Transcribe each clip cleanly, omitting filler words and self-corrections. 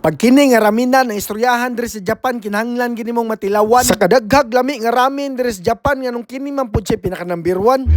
Pag kini nga raminan ang istoryahan diri sa Japan kinahanglan gini mong matilawan sa kadaghag lami nga ramen diri sa Japan nganong kini man pud siya pinaka number 1.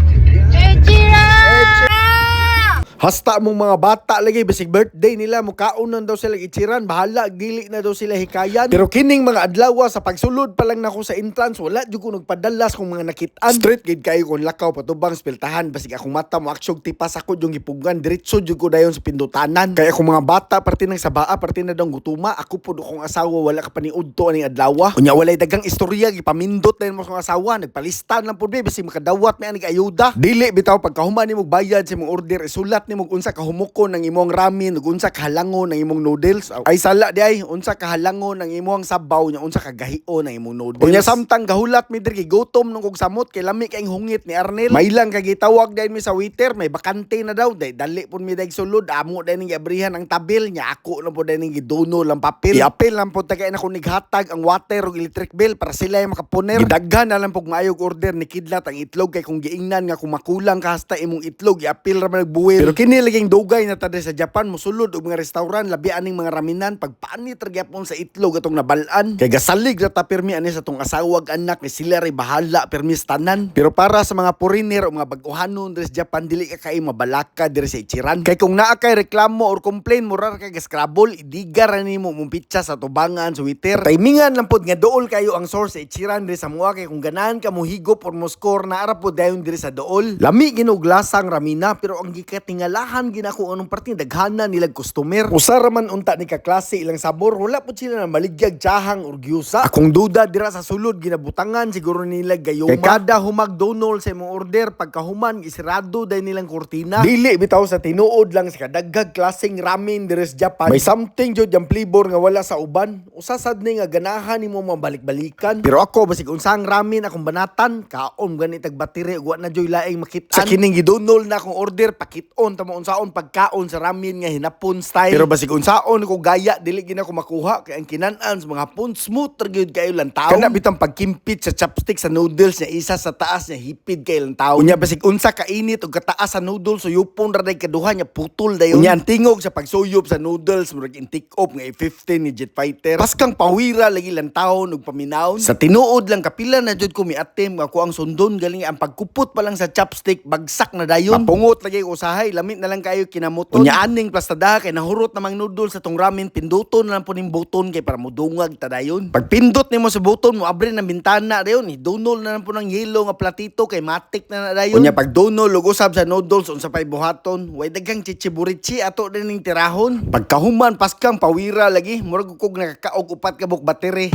Hasta mong mga bata lagi bisig birthday nila mukaunon daw sila ichiran bahala dili na daw sila hikayan. Pero kining mga adlaw sa pagsulod pa lang nako sa entrance wala jud ko nagpadalas kung mga nakitaan. Straight gid kayo kon lakaw patubang sa piltahan basig akong mata mo aksyog tipas ako yung gipugan diretso jud ko dayon sa pindutanan. Kaya akong mga bata parte ng sabaa parte na daw gutuma ako pud akong asawa wala ka paniud to aning adlaw. Unya walay dagang istorya gipamindot na mo sa asawa nagpalistan lang pud basig makadawat may aning ayuda. Dili bitaw pagkahuman nimo bayad sa imong order isulat nimo unsa ka humukon ng imong ramen ug unsa ka halangon ng imong noodles ay sala di ay unsa ka halangon ng imong sabaw nya unsa ka gahion ng imong noodles. Unya samtang gahulat mi diri gutom nung kog samot kay lami kaing hungit ni Arnel may lang kay gitawag dahil mi sa waiter may bakante na daw dali pud mi dag sulod amo dahil ning giabrihan ang tabil nya ako lang pud dahil ning gidono lang papel iapil lang pud tagay na ko nighatag ang water ug electric bill para sila ay makapuner gidaghan na lang pug maayog order ni kidlat ang itlog kay kung giingnan nga kung makulang ka hasta imong itlog iapil ra man nagbuwil. Pero kini laging dugay na tadi sa Japan musulod og mga restaurant labi aning mga raminan pagpaanit ra gyapon sa itlog atong nabalaan kay gasalig ra ta pirmi ani sa tong asawag anak ni sila ray bahala pirmi tanan. Pero para sa mga foreigner o mga bag-ohanon diri sa Japan dili ka kay mabalaka diri sa ichiran kay kung naa kay reklamo or complain mura kay gaskrabol idigar nimo mong pitsa sa tubangan sa waiter. Timingan lang pod nga dool kayo ang source sa ichiran diri sa mua kay kung ganahan ka mo higop or mo score na ara pod dayon diri sa dool. Lami ginuglasang ramina pero ang gikatingalahan ginako anong parte daghana nilag customer. Usara man unta ni ka klase ilang sabor wala pud sila na maligyag tsahang or gyusa. Akong duda dira sa sulod ginabutangan siguro nila gayuma. Kay kada humag donol sa imong order pagkahuman isirado day nilang kurtina. Dili bitaw sa tinuod lang sa kadaghag klaseng ramen diri sa Japan. May something jud yang flavor nga wala sa uban. Usasad ni nga ganahan nimo mabalik-balikan. Pero ako basig unsang ramen akong banatan kaon gani tag battery ug wa na joy laing makit-an. Sa kining gidonol na akong order pakit-on tamo unsaon pagkaon sa ramen nga hinapon style. Pero basig unsaon ko gaya dili gina ko makuha kay ang kinan-an sa mga hapon smooth ra gyud kayo lang taon. Kana bitang pagkimpit sa chopstick sa noodles nga isa sa taas nga hipid kay lang taon. Unya basig unsa ka init ug kataas sa noodles suyupon ra day kaduha nya putol dayon. Unya ang tingog sa pagsuyop sa noodles murag intik up nga 15 ni Jet Fighter. Paskang pawira lagi lang taon ug paminawon. Sa tinuod lang kapila na jud ko miatem nga ko ang sundon galing ang pagkupot pa lang sa chopstick bagsak na dayon. Mapungot lagi usahay lamit na lang kayo kinamuton. Unya aning plastada kay nahurot namang noodles sa tong ramen pinduton na lang po ning buton kay para modungag ta dayon. Pag pindot nimo sa buton mo abri ng bintana dayon idunol na lang po ng yelo nga platito kay matik na dayon. Unya pag dunol ug usab sa noodles unsa pay buhaton way daghang chichiburichi ato din ning tirahon. Pagkahuman paskang pawira lagi murag kog nakakaog upat ka buk battery.